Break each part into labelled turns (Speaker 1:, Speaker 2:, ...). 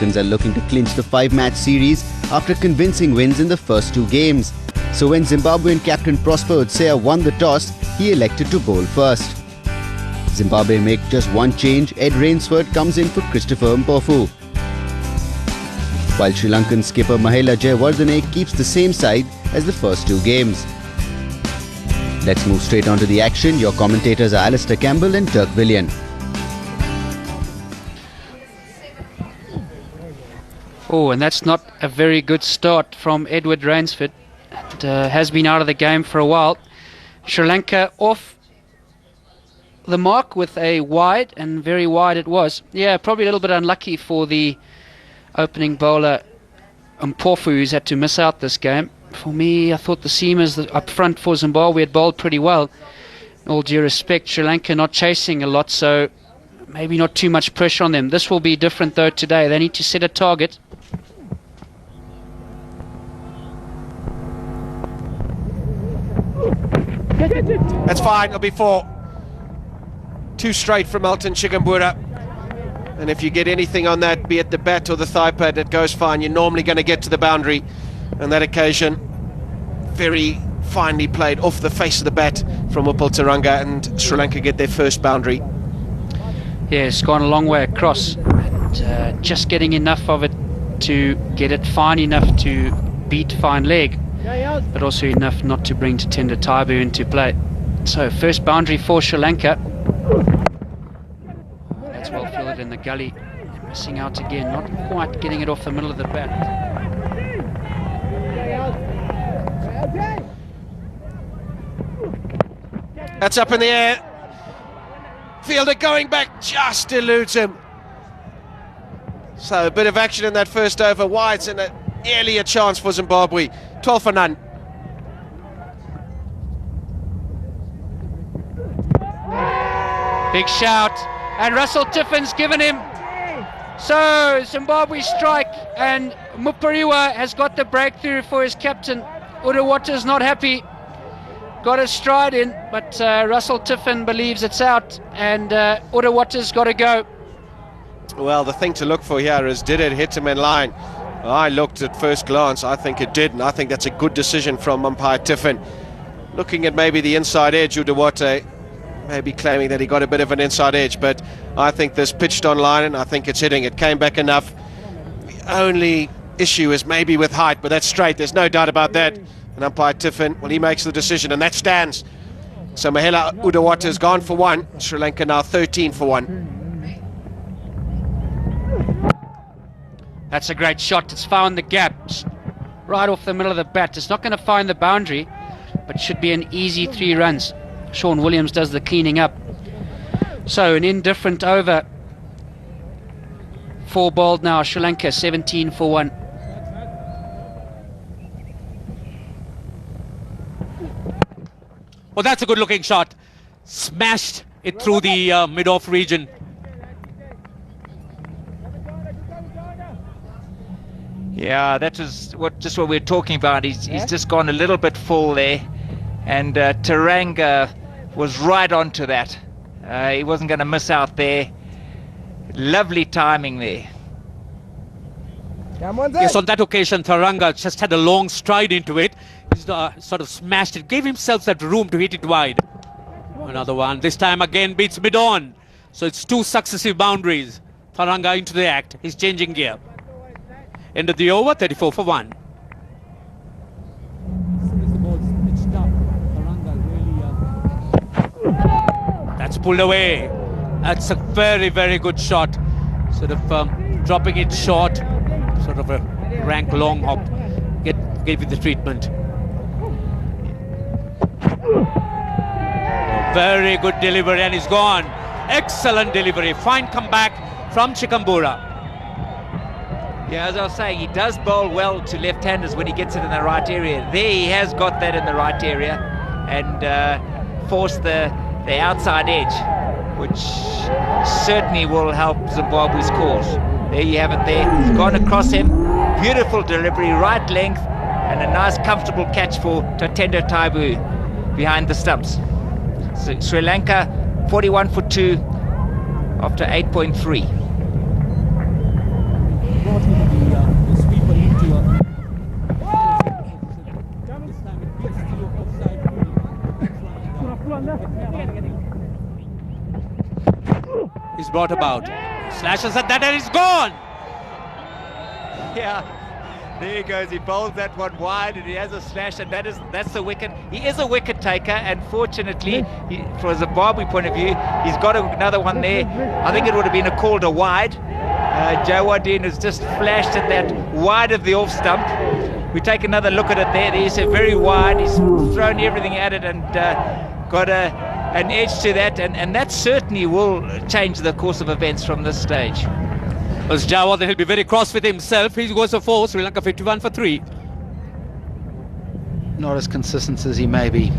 Speaker 1: Lankans are looking to clinch the 5-match series after convincing wins in the first 2 games. So when Zimbabwean captain Prosper Utseya won the toss, he elected to bowl first. Zimbabwe make just one change. Ed Rainsford comes in for Christopher Mpofu, while Sri Lankan skipper Mahela Jayawardene keeps the same side as the first 2 games. Let's move straight on to the action. Your commentators are Alistair Campbell and Dirk Villian.
Speaker 2: Oh, and that's not a very good start from Edward Rainsford. It has been out of the game for a while. Sri Lanka off the mark with a wide, and very wide it was. Yeah, probably a little bit unlucky for the opening bowler Mpofu, who's had to miss out this game. For me, I thought the seamers up front for Zimbabwe had bowled pretty well. All due respect, Sri Lanka not chasing a lot, so maybe not too much pressure on them. This will be different though today. They need to set a target.
Speaker 3: That's fine, it'll be 4. 2 straight from Elton Chigumbura. And if you get anything on that, be it the bat or the thigh pad, it goes fine. You're normally going to get to the boundary. On that occasion, very finely played off the face of the bat from Upal Taranga, and Sri Lanka get their first boundary.
Speaker 2: Yeah, it's gone a long way across. And, just getting enough of it to get it fine enough to beat fine leg, but also enough not to bring Tawanda Mupariwa into play. So first boundary for Sri Lanka. That's well fielded in the gully. Missing out again, not quite getting it off the middle of the bat.
Speaker 3: That's up in the air. Fielder going back just eludes him. So a bit of action in that first over. Wides and nearly a chance for Zimbabwe. 12 for none.
Speaker 2: Big shout, and Russell Tiffin's given him. So Zimbabwe strike, and Mupariwa has got the breakthrough for his captain. Udawata's not happy. Got a stride in, but Russell Tiffin believes it's out, and Udawata's got to go.
Speaker 3: Well, the thing to look for here is, did it hit him in line? I looked at first glance, I think it did, and I think that's a good decision from umpire Tiffin. Looking at maybe the inside edge, Udawata maybe claiming that he got a bit of an inside edge, but I think this pitched on line, and I think it's hitting. It came back enough. The only issue is maybe with height, but that's straight, there's no doubt about that. And umpire Tiffin, well, he makes the decision, and that stands. So Mahela Udawata has gone for 1. Sri Lanka now 13 for 1.
Speaker 2: That's a great shot. It's found the gap right off the middle of the bat. It's not going to find the boundary, but should be an easy 3 runs. Sean Williams does the cleaning up. So an indifferent over. 4 bowled now. Sri Lanka 17 for 1.
Speaker 4: Well, that's a good looking shot. Smashed it through the mid-off region.
Speaker 5: Yeah, that was just what we're talking about. He's just gone a little bit full there, and Taranga was right onto that. He wasn't going to miss out there. Lovely timing there.
Speaker 4: Yes, on that occasion, Taranga just had a long stride into it. He's sort of smashed it, gave himself that room to hit it wide. Another one. This time again beats mid-on. So it's 2 successive boundaries. Taranga into the act. He's changing gear. End of the over, 34 for 1. That's pulled away. That's a very, very good shot. Sort of dropping it short. Sort of a rank long hop. Gave it the treatment. Very good delivery, and he's gone. Excellent delivery. Fine comeback from Chigumbura.
Speaker 5: Yeah, as I was saying, he does bowl well to left-handers when he gets it in the right area. There he has got that in the right area, and forced the outside edge, which certainly will help Zimbabwe's cause. There you have it there. It's gone across him. Beautiful delivery, right length, and a nice comfortable catch for Tawanda Mupariwa behind the stumps. So Sri Lanka 41 for 2 after 8.3.
Speaker 4: brought about. Slashes at that and it's gone.
Speaker 5: Yeah, there he goes. He bowls that one wide and he has a slash, and that's the wicket. He is a wicket taker, and fortunately, from a Zimbabwe point of view, he's got another one there. I think it would have been called a wide. Jawadin has just flashed at that wide of the off stump. We take another look at it there. There's a very wide. He's thrown everything at it and got an edge to that, and that certainly will change the course of events from this stage.
Speaker 4: As Jawad, he'll be very cross with himself. He goes for 4, Sri Lanka 51 for 3.
Speaker 6: Not as consistent as he may be.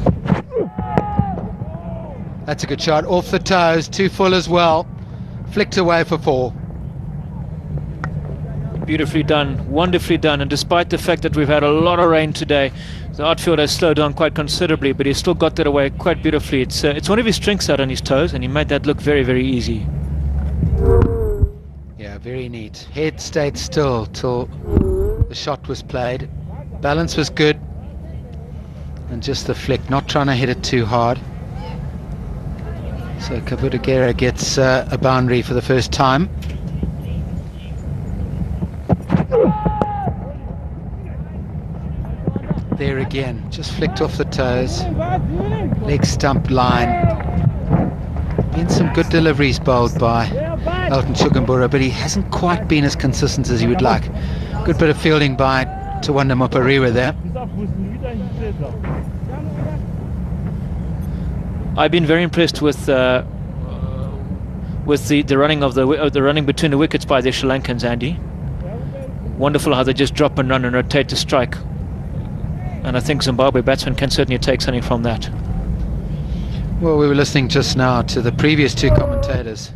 Speaker 6: That's a good shot. Off the toes, too full as well. Flicked away for 4.
Speaker 7: Beautifully done, wonderfully done, and despite the fact that we've had a lot of rain today, the outfield has slowed down quite considerably, but he's still got that away quite beautifully. It's one of his strengths out on his toes, and he made that look very, very easy.
Speaker 6: Yeah, very neat. Head stayed still till the shot was played. Balance was good, and just the flick, not trying to hit it too hard. So Kabudagera gets a boundary for the first time. There again, just flicked off the toes. Leg stump line. Been some good deliveries bowled by Elton Chugambura, but he hasn't quite been as consistent as he would like. Good bit of fielding by Tawanda Mupariwa there.
Speaker 7: I've been very impressed with the running of the running between the wickets by the Sri Lankans, Andy. Wonderful how they just drop and run and rotate to strike. And I think Zimbabwe batsmen can certainly take something from that.
Speaker 6: Well, we were listening just now to the previous two commentators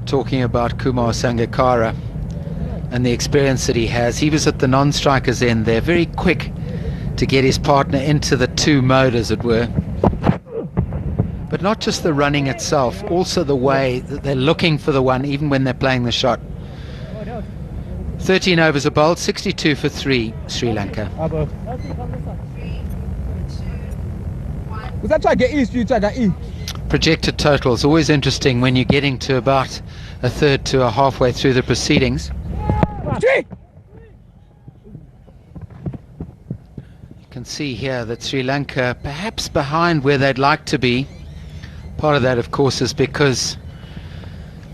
Speaker 6: talking about Kumar Sangakkara and the experience that he has. He was at the non-strikers end there, very quick to get his partner into the two mode, as it were. But not just the running itself, also the way that they're looking for the one, even when they're playing the shot. 13 overs are bowled, 62 for 3, Sri Lanka. Projected totals, always interesting when you're getting to about a third to a halfway through the proceedings. You can see here that Sri Lanka perhaps behind where they'd like to be. Part of that, of course, is because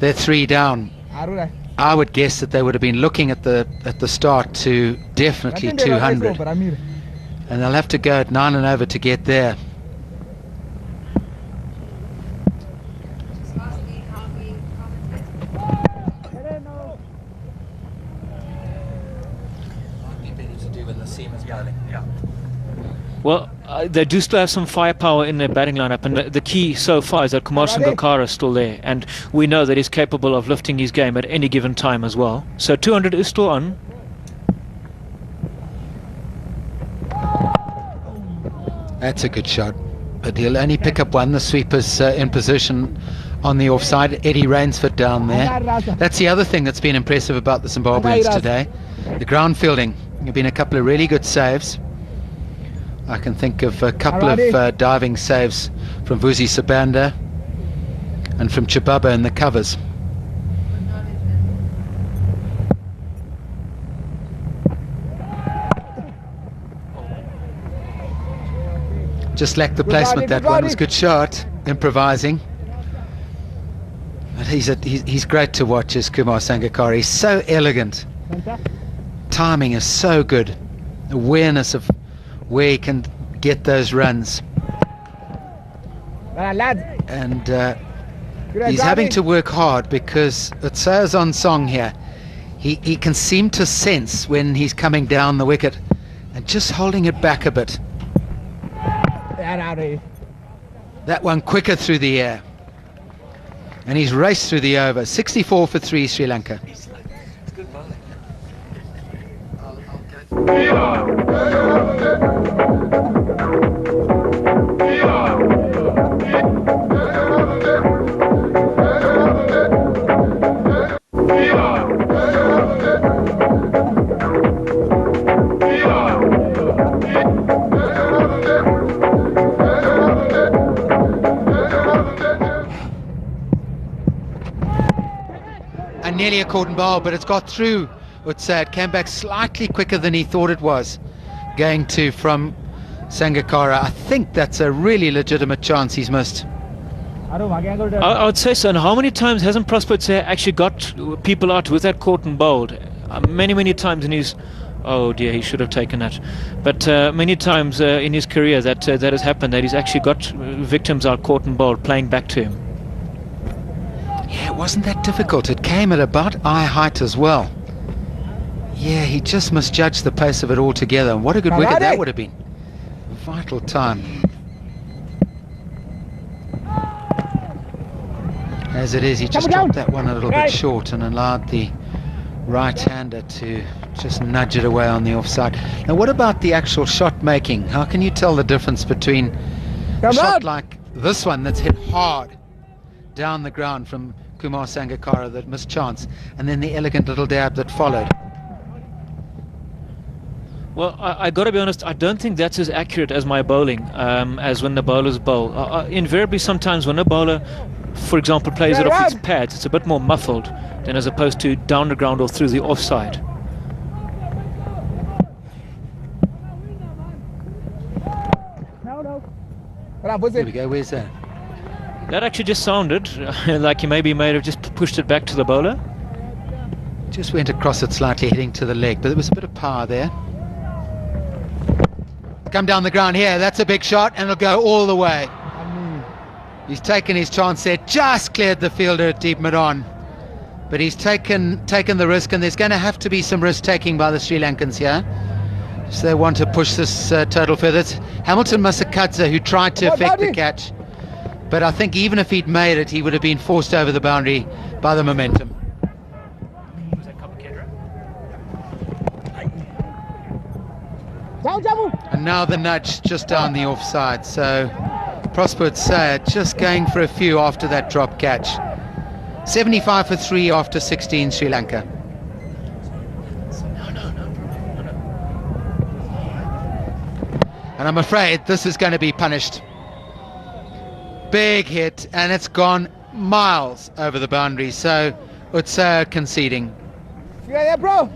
Speaker 6: they're 3 down. I would guess that they would have been looking at the start to definitely 200, and they'll have to go at 9 and over to get there.
Speaker 7: Well, they do still have some firepower in their batting lineup, and the key so far is that Kumar Sangakkara is still there, and we know that he's capable of lifting his game at any given time as well. So 200 is still on.
Speaker 6: That's a good shot, but he'll only pick up one. The sweeper's in position on the offside. Eddie Rainsford down there. That's the other thing that's been impressive about the Zimbabweans today. The ground fielding. There have been a couple of really good saves. I can think of a couple of diving saves from Vusi Sabanda and from Chibaba in the covers. Just lacked the placement, that one. Was a good shot, improvising. But he's great to watch, is Kumar Sangakkara. He's so elegant. Timing is so good. Awareness of where he can get those runs. And he's having to work hard because it says on song here, he can seem to sense when he's coming down the wicket and just holding it back a bit. That one quicker through the air. And he's raced through the over. 64 for 3, Sri Lanka. nearly a caught and bowl, but it's got through. It came back slightly quicker than he thought it was going to from Sangakkara. I think that's a really legitimate chance he's missed.
Speaker 7: I would say so. And how many times hasn't Prosper actually got people out with that caught and bowled? Many times in his... Oh dear, he should have taken that. But many times in his career that has happened, that he's actually got victims out caught and bowled playing back to him.
Speaker 6: Yeah, it wasn't that difficult. It came at about eye height as well. Yeah, he just misjudged the pace of it altogether. And what a good wicket that would have been. Vital time. As it is, he just dropped that one a little bit short and allowed the right-hander to just nudge it away on the offside. Now, what about the actual shot making? How can you tell the difference between a shot like this one that's hit hard down the ground from Kumar Sangakkara that missed chance, and then the elegant little dab that followed?
Speaker 7: Well, I got to be honest, I don't think that's as accurate as my bowling, as when the bowlers bowl. Invariably, sometimes when a bowler, for example, plays it off its pads, it's a bit more muffled than as opposed to down the ground or through the offside.
Speaker 6: Here we go, where's that?
Speaker 7: That actually just sounded like he maybe may have just pushed it back to the bowler.
Speaker 6: Just went across it slightly, hitting to the leg, but there was a bit of power there. Come down the ground here, that's a big shot, and it'll go all the way. He's taken his chance there, just cleared the fielder at deep mid-on. But he's taken the risk, and there's going to have to be some risk-taking by the Sri Lankans here. So they want to push this total further. It's Hamilton Masakadza who tried to affect the catch. But I think even if he'd made it, he would have been forced over the boundary by the momentum. And now the nudge just down the offside. So Prosper just going for a few after that drop catch. 75 for 3 after 16, Sri Lanka. And I'm afraid this is going to be punished. Big hit, and it's gone miles over the boundary. So Utsa conceding.
Speaker 7: Yeah, bro.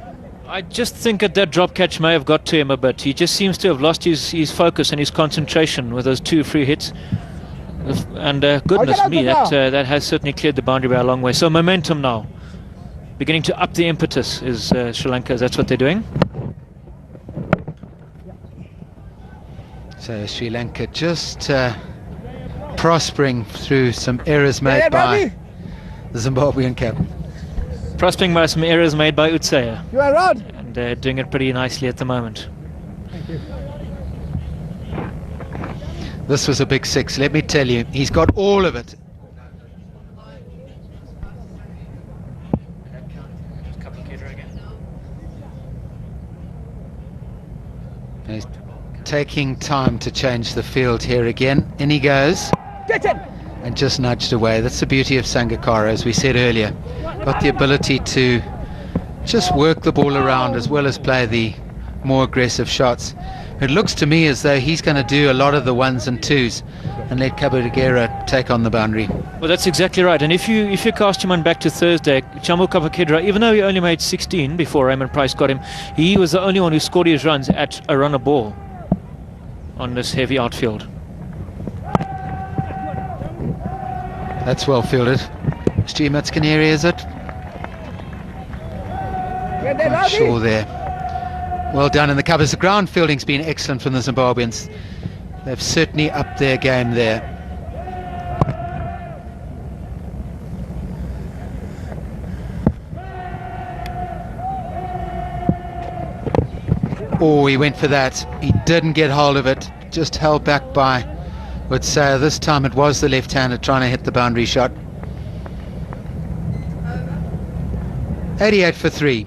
Speaker 7: I just think that drop catch may have got to him a bit. He just seems to have lost his focus and his concentration with those 2 free hits. And goodness me, that has certainly cleared the boundary by a long way. So momentum now, beginning to up the impetus is Sri Lanka. That's what they're doing.
Speaker 6: So Sri Lanka just prospering through some errors made by the Zimbabwean cap.
Speaker 7: Prospering by some errors made by Utsaya.
Speaker 8: You are right.
Speaker 7: And doing it pretty nicely at the moment.
Speaker 8: Thank you.
Speaker 6: This was a big 6, let me tell you. He's got all of it. He's taking time to change the field here again. In he goes.
Speaker 8: Get it!
Speaker 6: And just nudged away. That's the beauty of Sangakkara, as we said earlier. Got the ability to just work the ball around as well as play the more aggressive shots. It looks to me as though he's going to do a lot of the 1s and 2s and let Kabadagera take on the boundary.
Speaker 7: Well, that's exactly right. And if you cast him on back to Thursday, Chambu Kapakedra, even though he only made 16 before Raymond Price got him, he was the only one who scored his runs at a runner ball on this heavy outfield.
Speaker 6: That's well fielded. Stu Matskaneri, is it? Not sure there. Well done in the covers. The ground fielding's been excellent from the Zimbabweans. They've certainly upped their game there. Oh, he went for that. He didn't get hold of it. Just held back by Utsaya. This time it was the left-hander trying to hit the boundary shot. 88 for 3.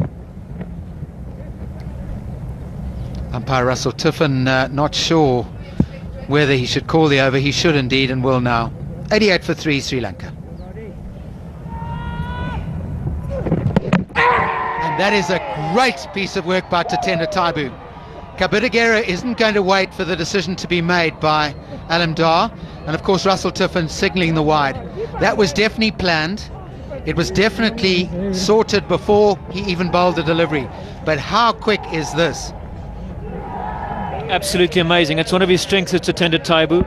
Speaker 6: Umpire Russell Tiffin not sure whether he should call the over. He should indeed and will now. 88 for 3, Sri Lanka. And that is a great piece of work by Tatenda Taibu. Kabadagera isn't going to wait for the decision to be made by Aleem, and of course Russell Tiffin signalling the wide. That was definitely planned. It was definitely sorted before he even bowled the delivery. But how quick is this?
Speaker 7: Absolutely amazing. It's one of his strengths, it's attended Taibu.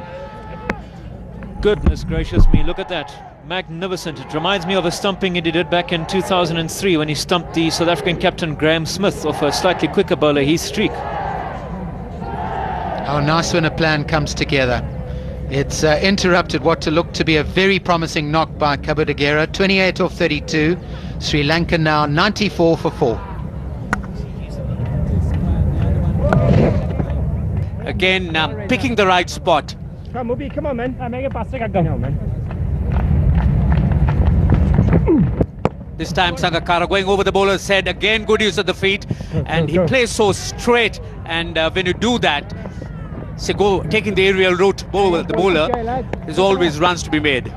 Speaker 7: Goodness gracious me, look at that. Magnificent. It reminds me of a stumping he did back in 2003 when he stumped the South African captain Graham Smith off a slightly quicker bowler, Heath Streak.
Speaker 6: How nice when a plan comes together. It's interrupted what to look to be a very promising knock by Kabudagera. 28 off 32. Sri Lanka now 94 for 4.
Speaker 4: Again, picking the right spot.
Speaker 8: Come on, man. Make it past man.
Speaker 4: This time Sangakkara going over the bowler's head. Again, good use of the feet. And he plays so straight. And when you do that, say taking the aerial route, the bowler, there's always runs to be made.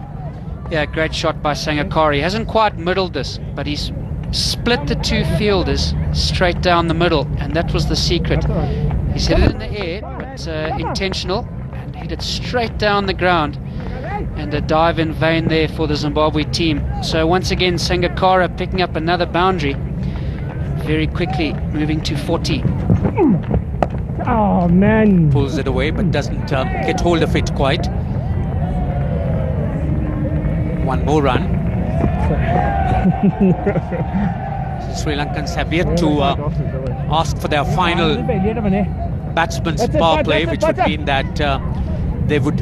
Speaker 2: Yeah, great shot by Sangakkara. He hasn't quite middled this, but he's split the two fielders straight down the middle, and that was the secret. He's hit it in the air, but intentional, and hit it straight down the ground, and a dive in vain there for the Zimbabwe team. So once again, Sangakkara picking up another boundary, very quickly moving to 40.
Speaker 8: Oh man.
Speaker 4: Pulls it away but doesn't get hold of it quite. One more run. Sri Lankans have yet to ask for their final batsman's power play, which would mean that they would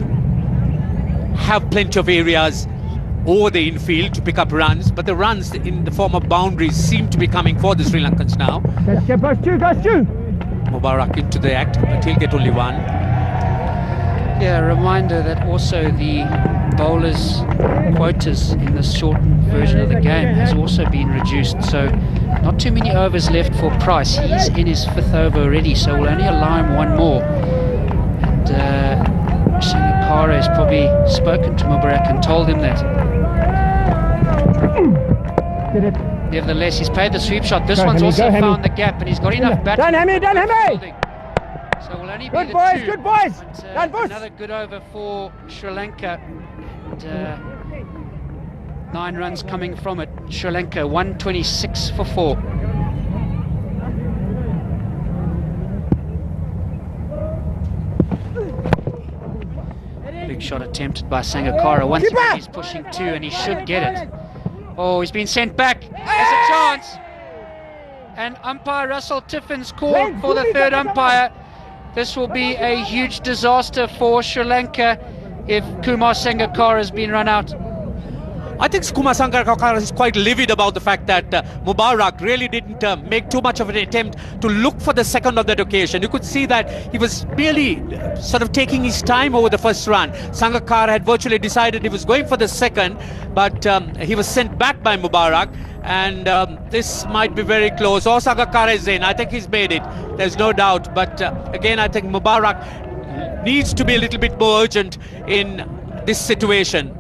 Speaker 4: have plenty of areas over the infield to pick up runs, but the runs in the form of boundaries seem to be coming for the Sri Lankans now. Mubarak into the act, but he'll get only one.
Speaker 2: Yeah, a reminder that also the bowlers' quotas in the shortened version of the game has also been reduced, so not too many overs left for Price. He's in his 5th over already, so we'll only allow him one more. And Sangakkara has probably spoken to Mubarak and told him that. Nevertheless, he's played the sweep shot. This one's also found the gap, and he's got enough batting. So we'll only be
Speaker 8: Good
Speaker 2: the
Speaker 8: boys,
Speaker 2: two.
Speaker 8: good boys.
Speaker 2: But, another good over for Sri Lanka. And, 9 runs coming from it. Sri Lanka 126 for 4. Big shot attempted by Sangakkara. Once again, he's pushing 2, and he should get it. Oh, he's been sent back. There's a chance. And umpire Russell Tiffin's called for the 3rd umpire. This will be a huge disaster for Sri Lanka if Kumar Sangakkara has been run out.
Speaker 4: I think Kumar Sangakkara is quite livid about the fact that Mubarak really didn't make too much of an attempt to look for the second on that occasion. You could see that he was merely sort of taking his time over the first run. Sangakkara had virtually decided he was going for the second, but he was sent back by Mubarak, and this might be very close. Or Sangakkara is in. I think he's made it. There's no doubt. But again, I think Mubarak needs to be a little bit more urgent in this situation.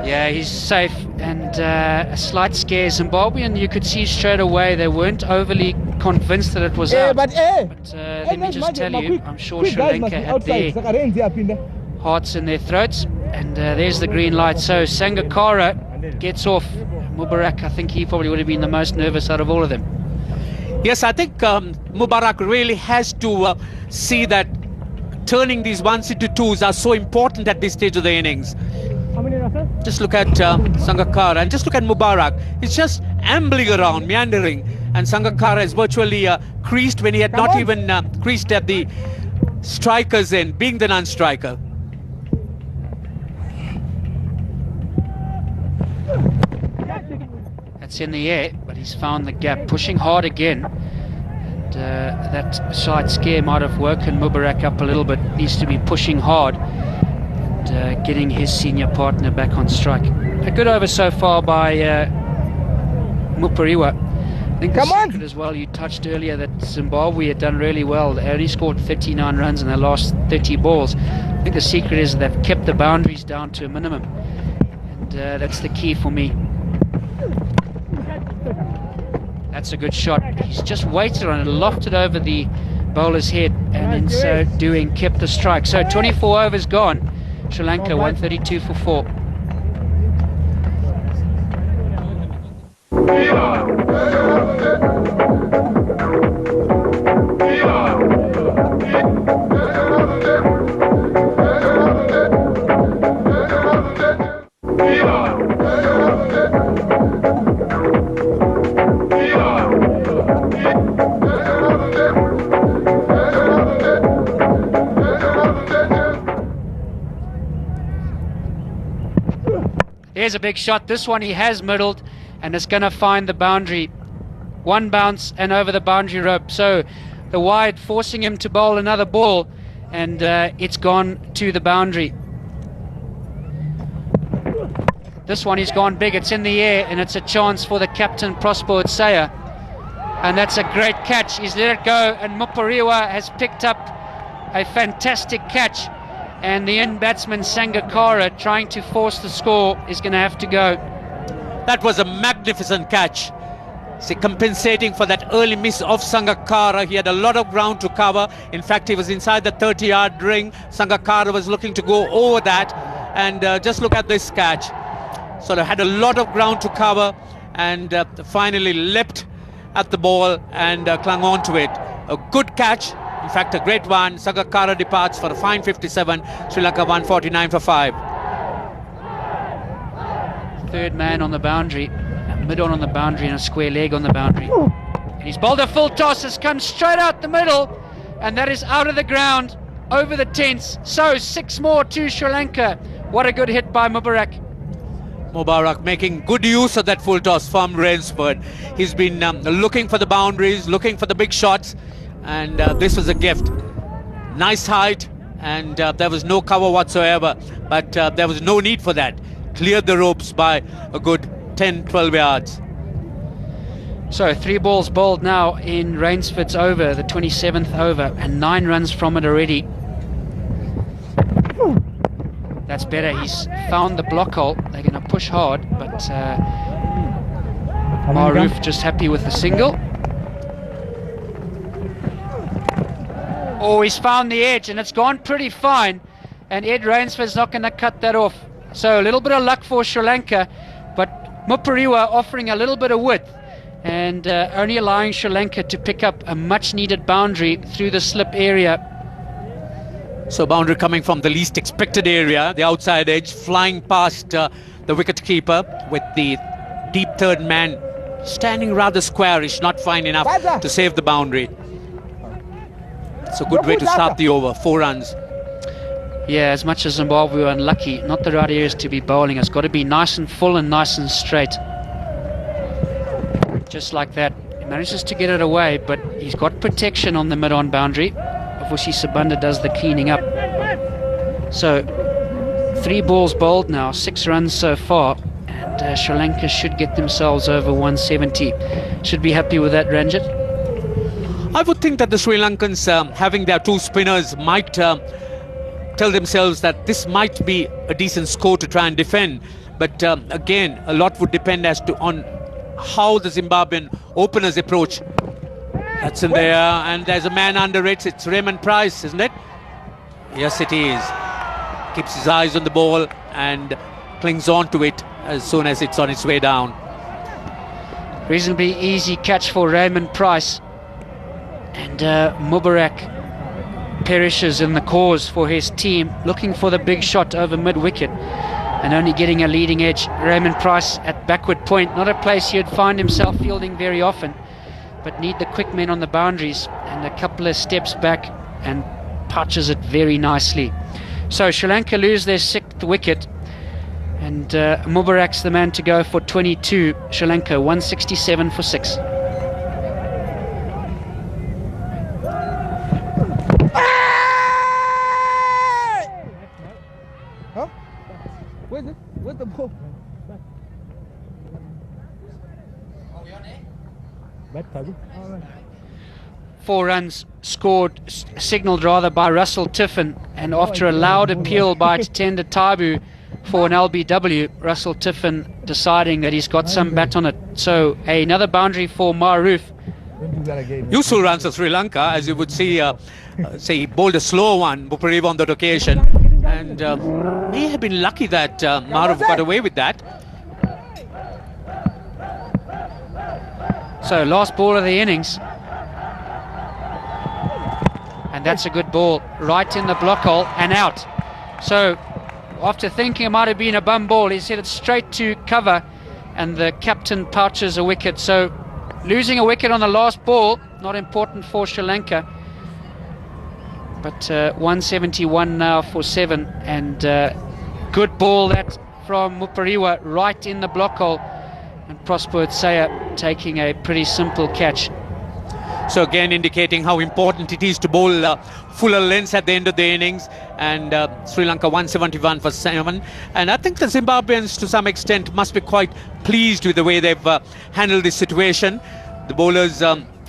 Speaker 2: Yeah, he's safe, and a slight scare Zimbabwe, and you could see straight away they weren't overly convinced that it was out. But let me just tell you, I'm sure Sri Lanka had their hearts in their throats, and there's the green light. So Sangakkara gets off. Mubarak, I think he probably would have been the most nervous out of all of them.
Speaker 4: Yes, I think Mubarak really has to see that turning these 1s into 2s are so important at this stage of the innings. Just look at Sangakkara and just look at Mubarak. He's just ambling around, meandering, and Sangakkara is virtually creased when he had not even creased at the striker's end, being the non-striker.
Speaker 2: That's in the air, but he's found the gap, pushing hard again. And that slight scare might have woken Mubarak up a little bit. Needs to be pushing hard. Getting his senior partner back on strike. A good over so far by Mupariwa. I think the secret as well, you touched earlier that Zimbabwe had done really well. They only scored 39 runs in their last 30 balls. I think the secret is they've kept the boundaries down to a minimum, and that's the key for me. That's a good shot. He's just waited on it, lofted over the bowler's head, and in so doing kept the strike. So 24 overs gone. Sri Lanka 132 for 4. Here's a big shot. This one he has middled, and it's going to find the boundary. One bounce and over the boundary rope. So the wide forcing him to bowl another ball, and it's gone to the boundary. This one he's gone big. It's in the air, and it's a chance for the captain, Prosper Saya. And that's a great catch. He's let it go, and Mupariwa has picked up a fantastic catch. And the in-batsman Sangakkara, trying to force the score, is going to have to go.
Speaker 4: That was a magnificent catch. See, compensating for that early miss of Sangakkara. He had a lot of ground to cover. In fact, he was inside the 30-yard ring. Sangakkara was looking to go over that. And just look at this catch. Sort of had a lot of ground to cover, and finally leapt at the ball and clung on to it. A good catch. In fact, a great one. Sangakkara departs for a fine 57. Sri Lanka 149 for 5.
Speaker 2: Third man on the boundary, a mid-on the boundary, and a square leg on the boundary. And he's bowled a full toss. It's come straight out the middle, and that is out of the ground, over the tents. So 6 more to Sri Lanka. What a good hit by Mubarak.
Speaker 4: Mubarak making good use of that full toss from Rainsford. He's been looking for the boundaries, looking for the big shots, and this was a gift. Nice height, and there was no cover whatsoever, but there was no need for that. Cleared the ropes by a good 10-12 yards.
Speaker 2: So 3 balls bowled now in Rainsford's over, the 27th over, and 9 runs from it already. That's better. He's found the block hole. They're going to push hard, but Maroof just happy with the single. Oh, he's found the edge, and it's gone pretty fine, and Ed Rainsford's not going to cut that off. So a little bit of luck for Sri Lanka, but Mupariwa offering a little bit of width, and only allowing Sri Lanka to pick up a much needed boundary through the slip area.
Speaker 4: So boundary coming from the least expected area, the outside edge, flying past the wicket-keeper with the deep third man standing rather squarish, not fine enough to save the boundary. It's a good way to start the over, 4 runs.
Speaker 2: Yeah, as much as Zimbabwe were unlucky, not the right areas to be bowling. It's got to be nice and full and nice and straight. Just like that. He manages to get it away, but he's got protection on the mid-on boundary. Obviously Sabunda does the cleaning up. So 3 balls bowled now, 6 runs so far, and Sri Lanka should get themselves over 170. Should be happy with that, Ranjit.
Speaker 4: I would think that the Sri Lankans, having their 2 spinners, might tell themselves that this might be a decent score to try and defend. But again, a lot would depend on how the Zimbabwean openers approach. That's in there, and there's a man under it. It's Raymond Price, isn't it? Yes, it is. Keeps his eyes on the ball and clings on to it as soon as it's on its way down.
Speaker 2: Reasonably easy catch for Raymond Price. And Mubarak perishes in the cause for his team, looking for the big shot over mid-wicket and only getting a leading edge. Raymond Price at backward point, not a place he'd find himself fielding very often, but need the quick men on the boundaries, and a couple of steps back and pouches it very nicely. So Sri Lanka lose their 6th wicket, and Mubarak's the man to go for 22. Sri Lanka 167 for 6.
Speaker 9: Where's the ball?
Speaker 2: 4 runs scored, signalled rather, by Russell Tiffin, and after a loud appeal by Tatenda Taibu for an LBW, Russell Tiffin deciding that he's got some bat on it. So another boundary for Maroof.
Speaker 4: Useful runs for Sri Lanka, as you would see. Say he bowled a slow one, Mupariwa, on that occasion, and may have been lucky that Maroof got away with that.
Speaker 2: So last ball of the innings. And that's a good ball, right in the block hole and out. So after thinking it might have been a bum ball, he set it straight to cover, and the captain pouches a wicket. So losing a wicket on the last ball, not important for Sri Lanka. But 171 now for 7, and good ball that from Mupariwa, right in the block hole, and Prosper Tsaya taking a pretty simple catch.
Speaker 4: So again indicating how important it is to bowl fuller lengths at the end of the innings, and Sri Lanka 171 for 7. And I think the Zimbabweans to some extent must be quite pleased with the way they've handled this situation. The bowlers,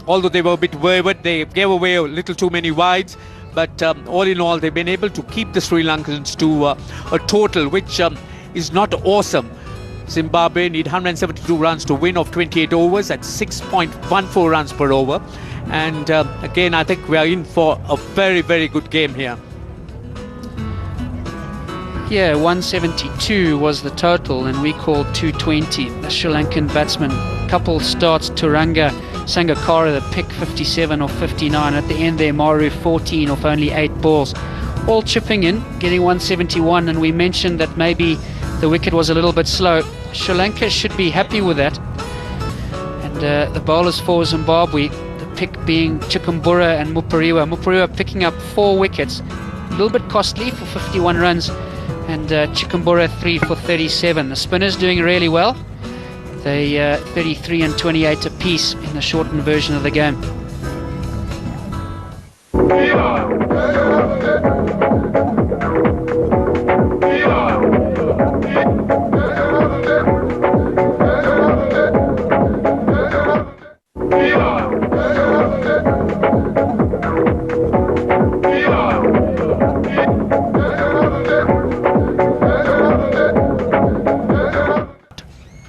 Speaker 4: although they were a bit wayward, they gave away a little too many wides, but all in all they've been able to keep the Sri Lankans to a total which is not awesome. Zimbabwe need 172 runs to win of 28 overs at 6.14 runs per over. And again, I think we are in for a very, very good game here.
Speaker 2: Yeah, 172 was the total, and we called 220. The Sri Lankan batsman, couple starts, Tawanda Sangakkara, the pick 57 off 59. At the end there, Maru 14 off only 8 balls. All chipping in, getting 171, and we mentioned that maybe the wicket was a little bit slow. Sri Lanka should be happy with that. And the bowlers for Zimbabwe, the pick being Chikumbura and Mupariwa. Mupariwa picking up 4 wickets, a little bit costly for 51 runs, and Chikumbura 3 for 37. The spinners doing really well. They 33 and 28 apiece in the shortened version of the game.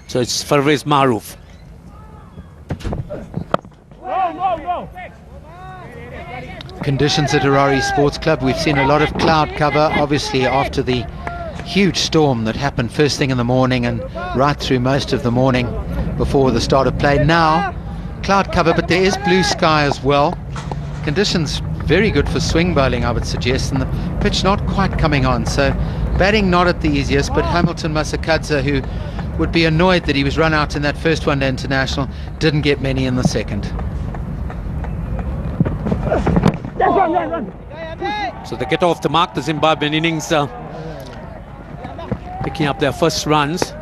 Speaker 4: So it's Farvez Maroof.
Speaker 6: Conditions at Harare Sports Club, we've seen a lot of cloud cover, obviously after the huge storm that happened first thing in the morning and right through most of the morning before the start of play. Now cloud cover, but there is blue sky as well. Conditions very good for swing bowling, I would suggest, and the pitch not quite coming on, so batting not at the easiest. But Hamilton Masakadza, who would be annoyed that he was run out in that first one-day international, didn't get many in the second.
Speaker 4: So they get off the mark, the Zimbabwean innings picking up their first runs.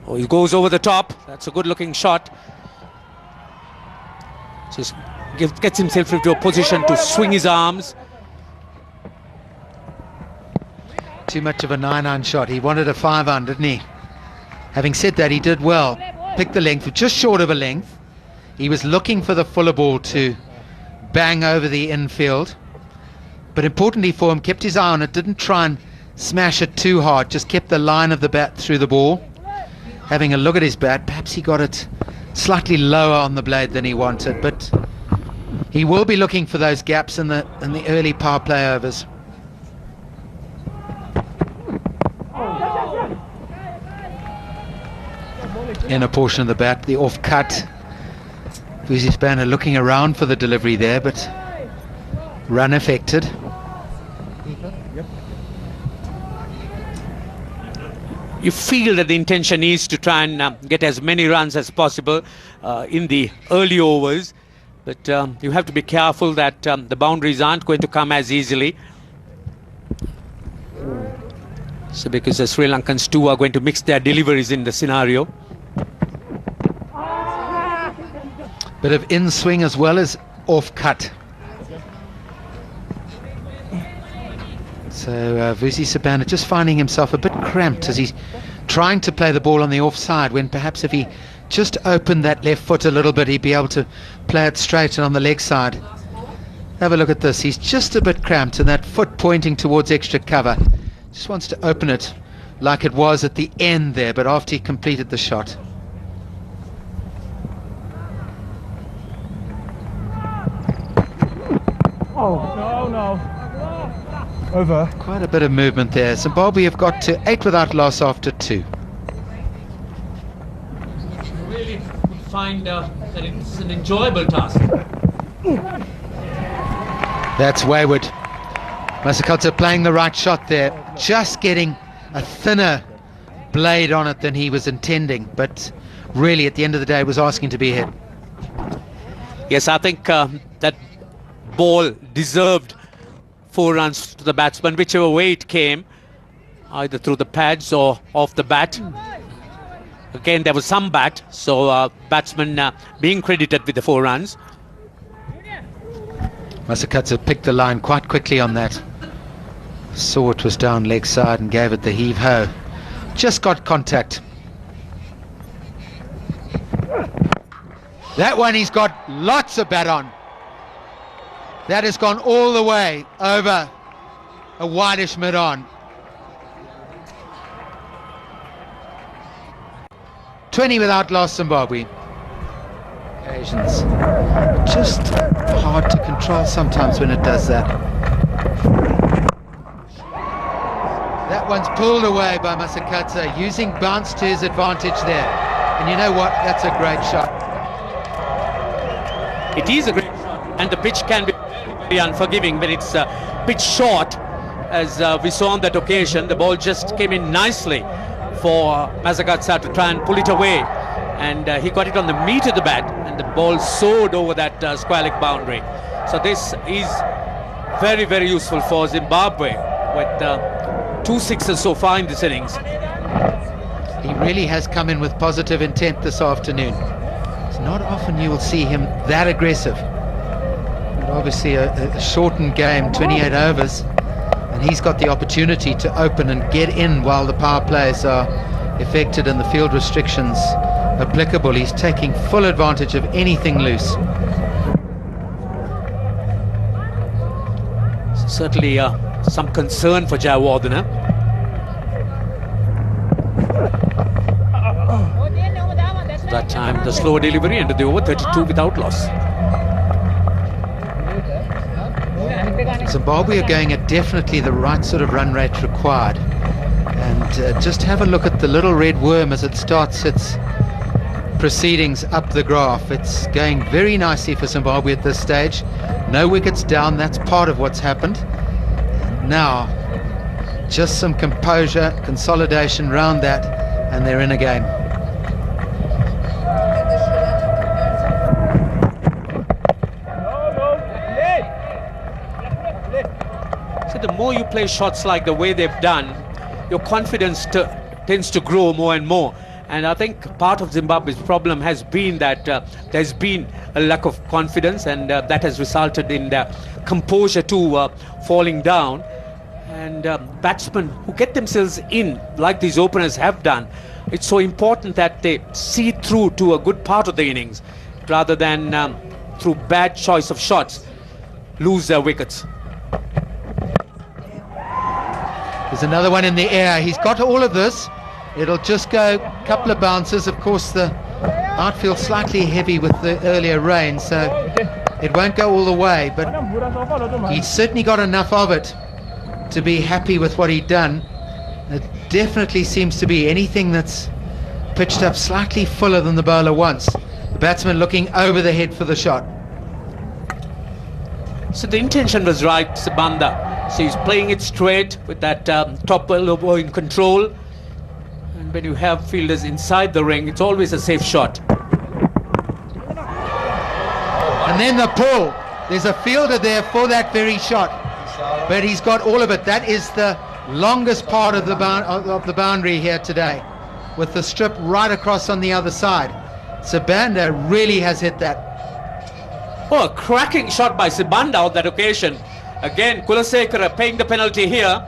Speaker 4: Oh, he goes over the top. That's a good looking shot. Just gets himself into a position to swing his arms.
Speaker 6: Too much of a 9-iron shot. He wanted a 5-iron, didn't he? Having said that, he did well. Picked the length, just short of a length. He was looking for the fuller ball to bang over the infield. But importantly for him, kept his eye on it, didn't try and smash it too hard, just kept the line of the bat through the ball. Having a look at his bat, perhaps he got it slightly lower on the blade than he wanted, but he will be looking for those gaps in the early power play overs. In a portion of the bat, the off cut. Vusi Spanner looking around for the delivery there, but run affected.
Speaker 4: You feel that the intention is to try and get as many runs as possible in the early overs, but you have to be careful that the boundaries aren't going to come as easily. So because the Sri Lankans too are going to mix their deliveries in the scenario.
Speaker 6: Bit of in swing as well as off cut. So Vusi Sabana just finding himself a bit cramped as he's trying to play the ball on the offside, when perhaps if he just opened that left foot a little bit, he'd be able to play it straight and on the leg side. Have a look at this. He's just a bit cramped, and that foot pointing towards extra cover. Just wants to open it like it was at the end there, but after he completed the shot.
Speaker 8: Oh, no. Over.
Speaker 6: Quite a bit of movement there. Zimbabwe have got to 8 without loss after 2.
Speaker 4: Really find that it's an enjoyable task.
Speaker 6: That's wayward. Masakadza playing the right shot there, just getting a thinner blade on it than he was intending, but really at the end of the day was asking to be hit.
Speaker 4: Yes, I think that ball deserved 4 runs to the batsman, whichever way it came, either through the pads or off the bat. Again, there was some bat, so batsman being credited with the 4 runs.
Speaker 6: Masakadza picked the line quite quickly on that. Saw it was down leg side and gave it the heave-ho. Just got contact. That one he's got lots of bat on. That has gone all the way over a wideish mid-on. 20 without loss, Zimbabwe. Occasions. Just hard to control sometimes when it does that. That one's pulled away by Masakadza, using bounce to his advantage there. And you know what? That's a great shot.
Speaker 4: It is a great shot, and the pitch can be very unforgiving when it's pitch short, as we saw on that occasion. The ball just came in nicely for Masakadza to try and pull it away, and he got it on the meat of the bat, and the ball soared over that square leg boundary. So this is very, very useful for Zimbabwe, with 2 sixes so far in this innings.
Speaker 6: He really has come in with positive intent this afternoon. It's not often you will see him that aggressive. But obviously a shortened game, 28 overs, and he's got the opportunity to open and get in while the power plays are affected and the field restrictions applicable. He's taking full advantage of anything loose.
Speaker 4: Certainly some concern for Jayawardene. That time the slow delivery ended the over, 32 without loss.
Speaker 6: Zimbabwe are going at definitely the right sort of run rate required. And just have a look at the little red worm as it starts its proceedings up the graph. It's going very nicely for Zimbabwe at this stage. No wickets down, that's part of what's happened. And now, just some composure, consolidation round that, and they're in a game.
Speaker 4: So the more you play shots like the way they've done, your confidence tends to grow more and more. And I think part of Zimbabwe's problem has been that there's been a lack of confidence, and that has resulted in the composure too falling down. And batsmen who get themselves in, like these openers have done, it's so important that they see through to a good part of the innings, rather than through bad choice of shots, lose their wickets.
Speaker 6: There's another one in the air. He's got all of this. It'll just go a couple of bounces. Of course, the outfield slightly heavy with the earlier rain, so it won't go all the way, but he's certainly got enough of it to be happy with what he'd done. It definitely seems to be anything that's pitched up slightly fuller than the bowler wants. The batsman looking over the head for the shot.
Speaker 4: So the intention was right, Sabanda. So he's playing it straight with that top elbow in control. And when you have fielders inside the ring, it's always a safe shot.
Speaker 6: And then the pull. There's a fielder there for that very shot, but he's got all of it. That is the longest part of the boundary here today, with the strip right across on the other side. Sabanda really has hit that.
Speaker 4: Oh, a cracking shot by Sibanda on that occasion. Again, Kulasekara paying the penalty here.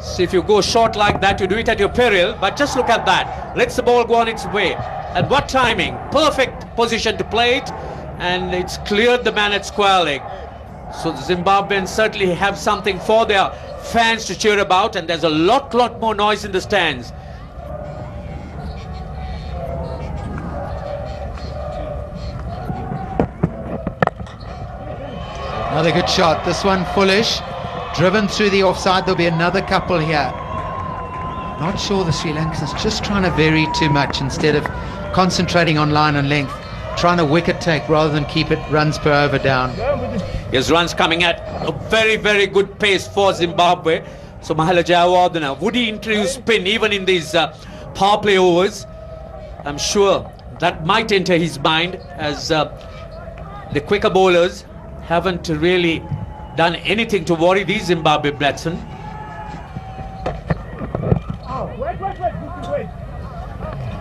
Speaker 4: So if you go short like that, you do it at your peril. But just look at that. Lets the ball go on its way. And what timing. Perfect position to play it. And it's cleared the man at square leg. So the Zimbabweans certainly have something for their fans to cheer about. And there's a lot more noise in the stands.
Speaker 6: Another good shot. This one foolish. driven through the offside. There'll be another couple here. Not sure the Sri Lankans just trying to vary too much instead of concentrating on line and length, trying to wicket take rather than keep it runs per over down.
Speaker 4: His runs coming at a very, very good pace for Zimbabwe. So Mahela Jayawardena, would he introduce spin even in these power play overs? I'm sure that might enter his mind, as the quicker bowlers haven't really done anything to worry these Zimbabwe batsmen.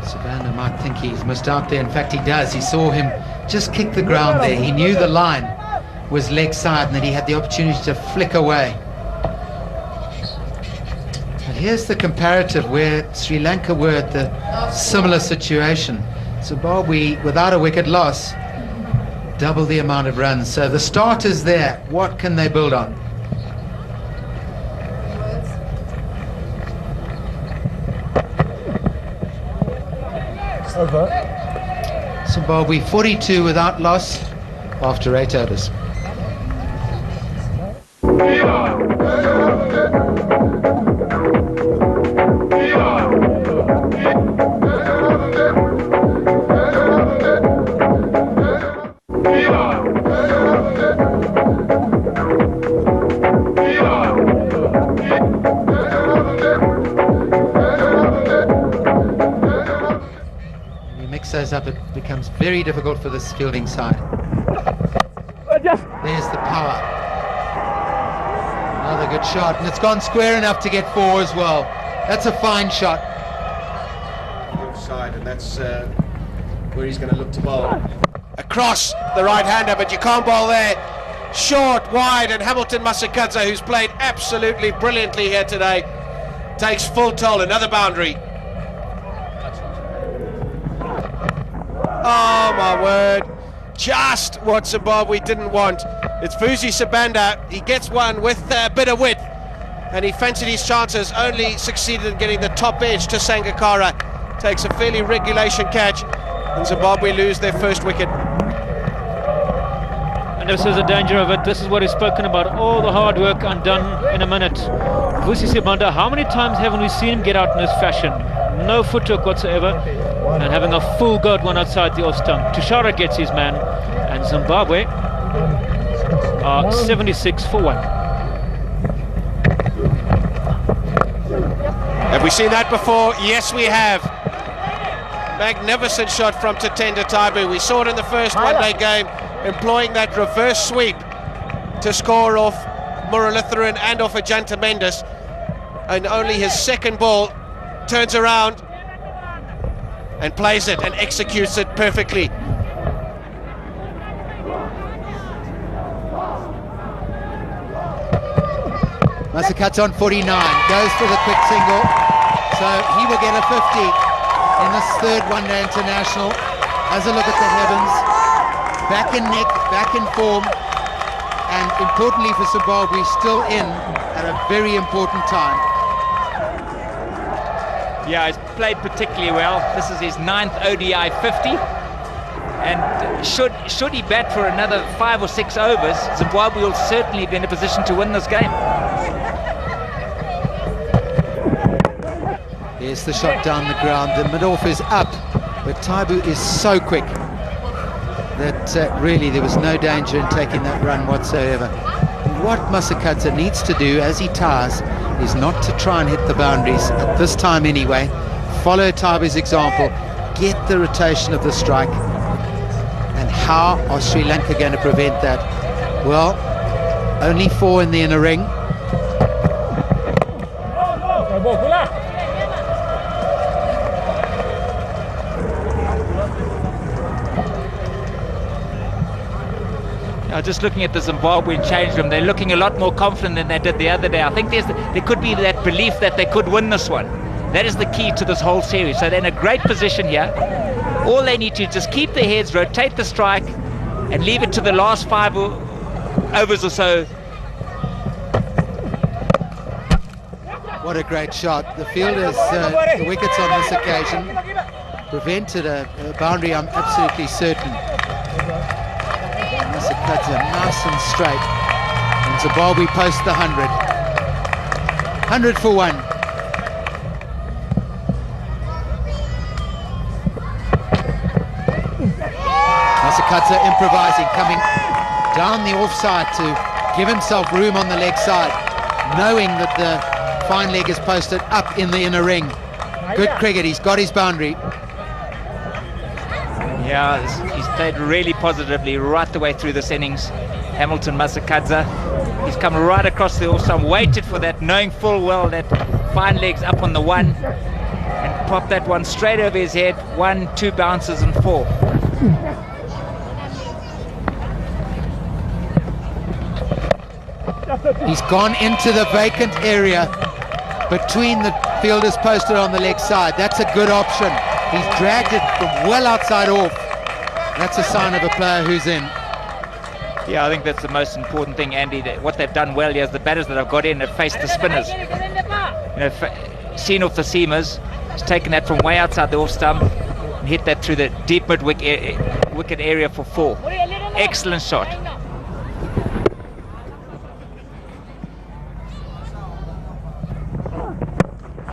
Speaker 6: Savannah might think he's missed out there. In fact, he does. He saw him just kick the ground there. He knew the line was leg side and that he had the opportunity to flick away. But here's the comparative where Sri Lanka were at the similar situation. Zimbabwe, without a wicket loss, double the amount of runs. So the start is there. What can they build on?
Speaker 8: Over.
Speaker 6: Zimbabwe 42 without loss after 8 overs. Those up, it becomes very difficult for this fielding side. There's the power. Another good shot, and it's gone square enough to get 4 as well. That's a fine shot.
Speaker 3: Side, and that's where he's going to look to bowl. Across the right-hander, but you can't bowl there. Short, wide, and Hamilton Masakadza, who's played absolutely brilliantly here today, takes full toll. Another boundary. Oh my word, just what Zimbabwe didn't want. It's Vusi Sibanda, he gets one with a bit of width, and he fancied his chances, only succeeded in getting the top edge to Sangakkara. Takes a fairly regulation catch, and Zimbabwe lose their first wicket.
Speaker 7: And this is the danger of it. This is what is spoken about, all the hard work undone in a minute. Vusi Sibanda, how many times haven't we seen him get out in this fashion? No footwork whatsoever, and having a full go at one outside the off stump. Tushara gets his man, and Zimbabwe are 76 for 1.
Speaker 3: Have we seen that before? Yes, we have. Magnificent shot from Tatenda Taibu. We saw it in the first one-day game, employing that reverse sweep to score off Muralitharan and off Ajanta Mendes, and only his second ball turns around and plays it and executes it perfectly.
Speaker 6: Masakadza on 49, goes for the quick single, so he will get a 50 in this third one-day international. Has a look at the heavens, back in nick, back in form, and importantly for Zimbabwe, still in at a very important time.
Speaker 5: Yeah, he's played particularly well. This is his 9th ODI 50. And should he bat for another 5 or 6 overs, Zimbabwe will certainly be in a position to win this game.
Speaker 6: Here's the shot down the ground. The mid-off is up, but Taibu is so quick that really there was no danger in taking that run whatsoever. What Masakadza needs to do as he tires is not to try and hit the boundaries at this time anyway. Follow Taibu's example, get the rotation of the strike. And how are Sri Lanka going to prevent that? Well, only 4 in the inner ring.
Speaker 5: Just looking at the Zimbabwean change room, they're looking a lot more confident than they did the other day. I think there could be that belief that they could win this one. That is the key to this whole series. So they're in a great position here. All they need to just keep their heads, rotate the strike, and leave it to the last 5 overs or so.
Speaker 6: What a great shot. The fielders, the wickets on this occasion, prevented a boundary, I'm absolutely certain. Masakadza nice and straight, and Zimbabwe post the 100. 100 for 1. Masakadza improvising, coming down the offside to give himself room on the leg side, knowing that the fine leg is posted up in the inner ring. Good cricket, he's got his boundary.
Speaker 5: Yeah, he's played really positively right the way through this innings. Hamilton Masakadza, he's come right across the offside, waited for that, knowing full well that fine leg's up on the 1, and popped that one straight over his head. 1, 2 bounces and 4.
Speaker 6: He's gone into the vacant area between the fielders posted on the leg side. That's a good option. He's dragged it from well outside off. That's a sign of a player who's in.
Speaker 5: Yeah, I think that's the most important thing, Andy. That what they've done well here is the batters that have got in have faced the spinners. You know, seen off the seamers, he's taken that from way outside the off stump and hit that through the deep wicket area for 4. Excellent shot.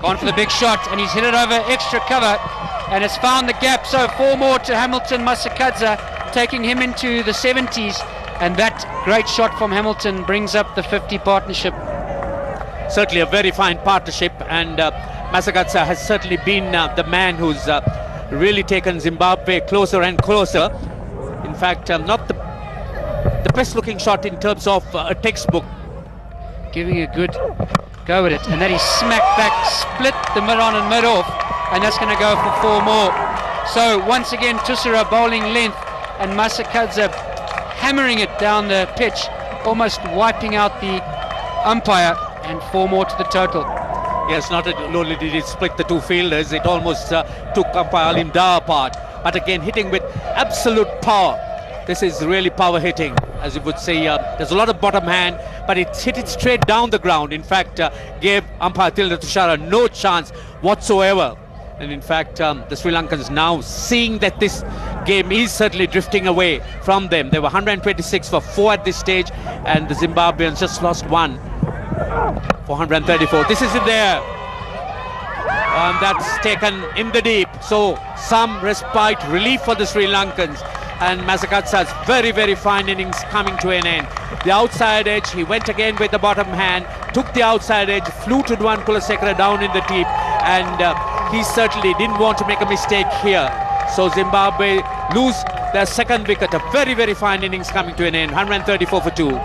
Speaker 2: Gone for the big shot, and he's hit it over extra cover, and has found the gap. So 4 more to Hamilton Masakadza, taking him into the 70s, and that great shot from Hamilton brings up the 50 partnership.
Speaker 4: Certainly a very fine partnership, and Masakadza has certainly been the man who's really taken Zimbabwe closer and closer. In fact, not the best looking shot in terms of a textbook.
Speaker 2: Giving a good go at it, and then he smacked back, split the mid-on and mid-off, and that's going to go for 4 more. So once again, Tusera bowling length, and Masakadza hammering it down the pitch, almost wiping out the umpire, and 4 more to the total.
Speaker 4: Yes, not only did it split the 2 fielders, it almost took umpire Aleem apart. But again, hitting with absolute power. This is really power hitting, as you would say. There's a lot of bottom hand, but it's hit it straight down the ground. In fact, gave umpire Tilda Tushara no chance whatsoever. And in fact, the Sri Lankans now seeing that this game is certainly drifting away from them. They were 126 for 4 at this stage, and the Zimbabweans just lost 1 for 134. This is in there. And that's taken in the deep. So some respite, relief for the Sri Lankans. And Masakadza's very, very fine innings coming to an end. The outside edge, he went again with the bottom hand, took the outside edge, flew to Tawanda Mupariwa down in the deep, and he certainly didn't want to make a mistake here. So Zimbabwe lose their 2nd wicket. A very, very fine innings coming to an end. 134 for 2.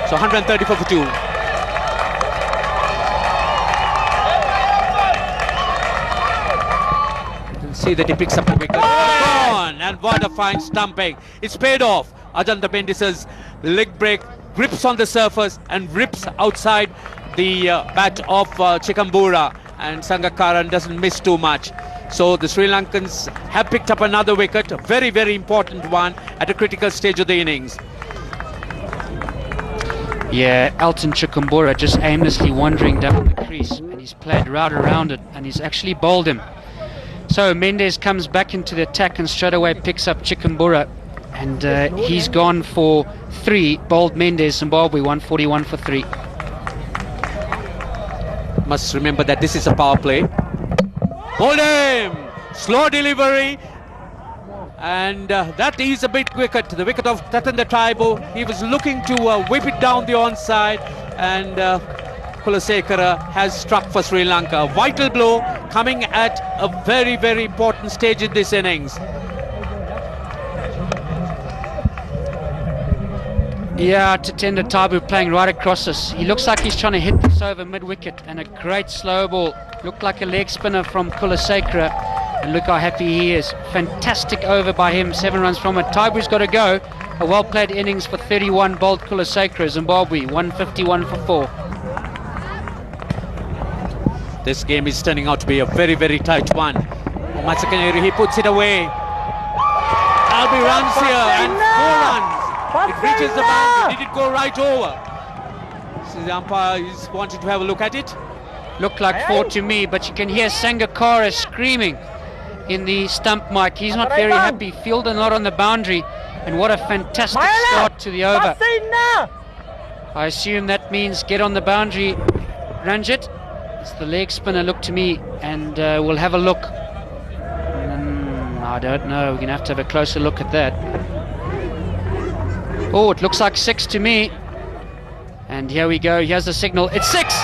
Speaker 4: So 134 for 2. You can see that he picks up the wicket. Gone! And what a fine stumping. It's paid off. Ajanta Mendis's leg break grips on the surface and rips outside the bat of Chikambura. And Sangakkara doesn't miss too much. So the Sri Lankans have picked up another wicket, a very, very important one at a critical stage of the innings.
Speaker 2: Yeah, Elton Chikumbura just aimlessly wandering down the crease, and he's played right around it, and he's actually bowled him. So Mendes comes back into the attack and straight away picks up Chikumbura, and he's gone for 3. Bowled Mendes, Zimbabwe 141 for 3.
Speaker 4: Must remember that this is a power play. Bowled him! Slow delivery. And that is a big wicket, the wicket of Tawanda Mupariwa. He was looking to whip it down the onside, and Kulasekara has struck for Sri Lanka. A vital blow coming at a very, very important stage in this innings.
Speaker 2: Yeah, Tawanda Mupariwa playing right across us. He looks like he's trying to hit this over mid-wicket, and a great slow ball. Looked like a leg spinner from Kulasekara. And look how happy he is. Fantastic over by him, 7 runs from it. Taibu's got to go. A well-played innings for 31, bowled Kulasekara, Zimbabwe, 151 for 4.
Speaker 4: This game is turning out to be a very, very tight one. Masakadza, he puts it away. Albi runs here, and 4 runs. It reaches the boundary. Did it go right over? So the umpire is wanting to have a look at it.
Speaker 2: looked like 4 to me, but you can hear Sangakkara screaming in the stump mic. He's not very happy. Fielder not on the boundary, and what a fantastic start to the over. I assume that means get on the boundary, Ranjit. It's the leg spinner, look to me, and we'll have a look. I don't know, we're going to have a closer look at that. Oh, it looks like 6 to me. And here we go, here's the signal, it's 6!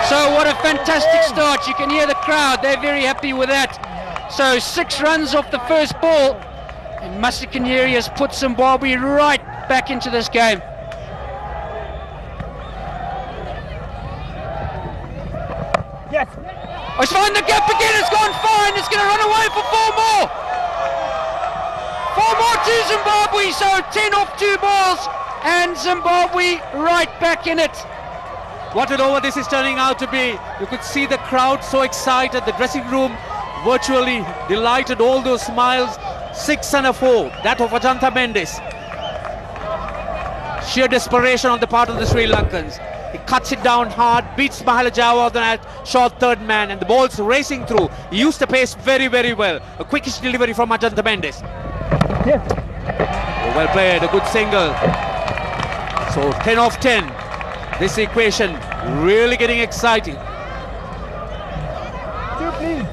Speaker 2: So what a fantastic start, you can hear the crowd, they're very happy with that. So 6 runs off the first ball, and Masakadza has put Zimbabwe right back into this game.
Speaker 8: Yes.
Speaker 2: Oh, he's found the gap again, it's gone fine, it's going to run away for 4 more. 4 more to Zimbabwe, so 10 off 2 balls, and Zimbabwe right back in it.
Speaker 4: What an over this is turning out to be. You could see the crowd so excited, the dressing room virtually delighted, all those smiles. 6 and a 4, that of Ajantha Mendes. Sheer desperation on the part of the Sri Lankans. He cuts it down hard, beats Mahela Jawa on that short third man, and the ball's racing through. He used the pace very, very well. A quickish delivery from Ajantha Mendes.
Speaker 8: Yes.
Speaker 4: Well played, a good single. So 10 off 10. This equation really getting exciting.
Speaker 8: 2, please.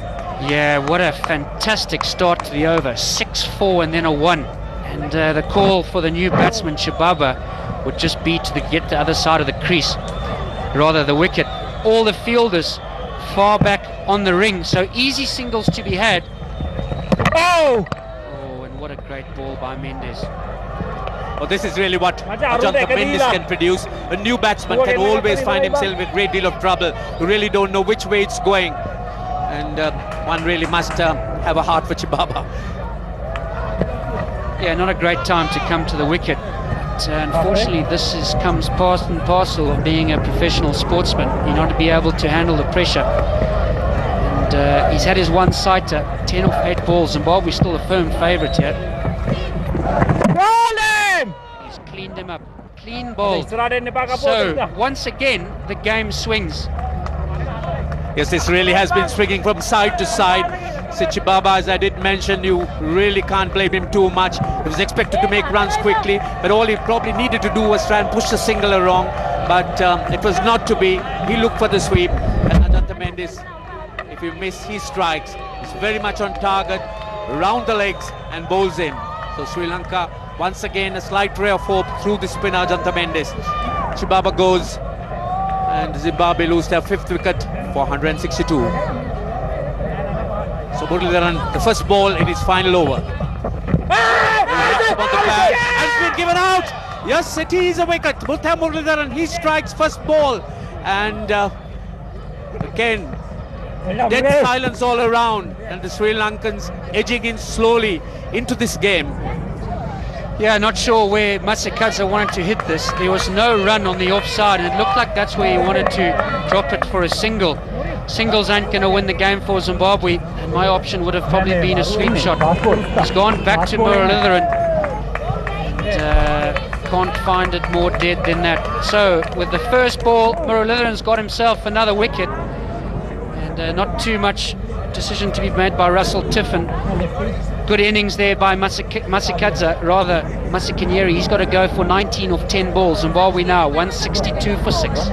Speaker 2: Yeah, what a fantastic start to the over. 6-4 and then a 1. And the call for the new batsman, Shababa, would just be to get the other side of the crease, rather the wicket. All the fielders far back on the ring, so easy singles to be had.
Speaker 8: Oh!
Speaker 2: Oh, and what a great ball by Mendes.
Speaker 4: Well, this is really what Ajantha Mendes can produce. A new batsman can always find himself in a great deal of trouble. You really don't know which way it's going. And one really must have a heart for Chibaba.
Speaker 2: Yeah, not a great time to come to the wicket. But, unfortunately, this comes part and parcel of being a professional sportsman. You know, to be able to handle the pressure. And he's had his one-sighter, 10 off 8 balls. Zimbabwe's still a firm favourite here. He's cleaned him up. Clean ball. So, once again, the game swings.
Speaker 4: Yes, this really has been swinging from side to side. Chibaba, as I did mention, you really can't blame him too much. He was expected to make runs quickly, but all he probably needed to do was try and push the single along. But it was not to be. He looked for the sweep, and Ajantha Mendes, if you miss, he strikes. He's very much on target, round the legs, and bowls in. So Sri Lanka, once again, a slight ray of hope through the spinner Ajantha Mendes. Chibaba goes, and Zimbabwe lose their 5th wicket for 162. So Muralitharan, the first ball in his final over. And been given out. Yes, it is a wicket. Muttiah Muralitharan, he strikes first ball. And again, dead silence all around. And the Sri Lankans edging in slowly into this game.
Speaker 2: Yeah, not sure where Masakadza wanted to hit this. There was no run on the offside, and it looked like that's where he wanted to drop it for a single. Singles ain't going to win the game for Zimbabwe, and my option would have probably been a sweep shot. He's gone back to Muralitharan, and can't find it more dead than that. So, with the first ball, Muralitharan's got himself another wicket, and not too much decision to be made by Russell Tiffin. Good innings there by Masakadza, rather Masakadza. He's got to go for 19 of 10 balls. Zimbabwe now 162 for 6.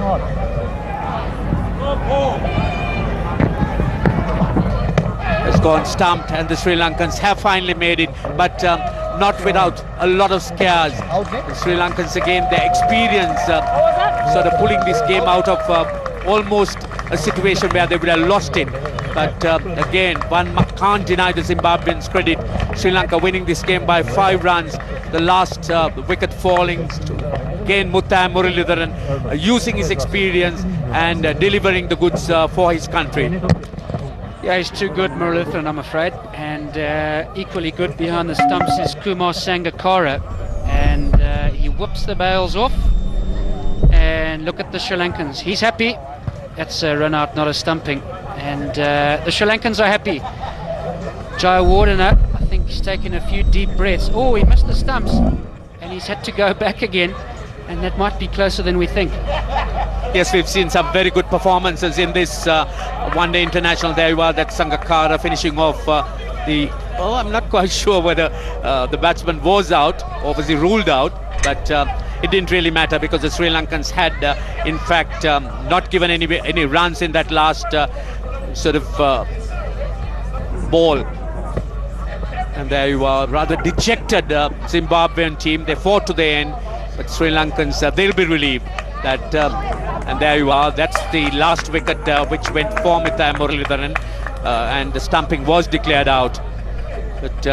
Speaker 4: Has gone stumped, and the Sri Lankans have finally made it, but not without a lot of scares. The Sri Lankans again, their experience sort of pulling this game out of almost a situation where they would have lost it. But again, one can't deny the Zimbabweans credit. Sri Lanka winning this game by 5 runs. The last wicket falling again, Muttiah Muralitharan using his experience and delivering the goods for his country.
Speaker 2: Yeah, he's too good, Muralitharan, I'm afraid. And equally good behind the stumps is Kumar Sangakkara. And he whips the bails off. And look at the Sri Lankans. He's happy. That's a run out, not a stumping. And the Sri Lankans are happy. Jaya Wardner, I think he's taken a few deep breaths. Oh, he missed the stumps. And he's had to go back again. And that might be closer than we think.
Speaker 4: Yes, we've seen some very good performances in this one-day international. There you are, that Sangakkara finishing off the... Well, I'm not quite sure whether the batsman was out or was he ruled out, but it didn't really matter because the Sri Lankans had, in fact, not given any runs in that last sort of ball. And there you are, rather dejected Zimbabwean team. They fought to the end, but Sri Lankans, they'll be relieved that... and there you are, that's the last wicket which went for Muttiah Muralitharan, and the stumping was declared out. But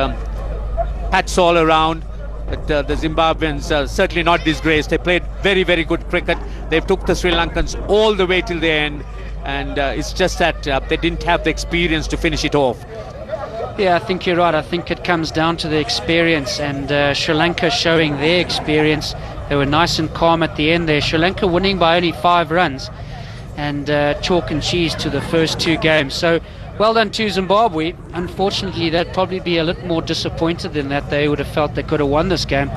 Speaker 4: hats all around. But the Zimbabweans are certainly not disgraced. They played very, very good cricket. They took the Sri Lankans all the way till the end, and it's just that they didn't have the experience to finish it off.
Speaker 2: Yeah, I think you're right. I think it comes down to the experience, and Sri Lanka showing their experience. They were nice and calm at the end there. Sri Lanka winning by only 5 runs, and chalk and cheese to the first 2 games. So well done to Zimbabwe. Unfortunately, they'd probably be a little more disappointed than that. They would have felt they could have won this game.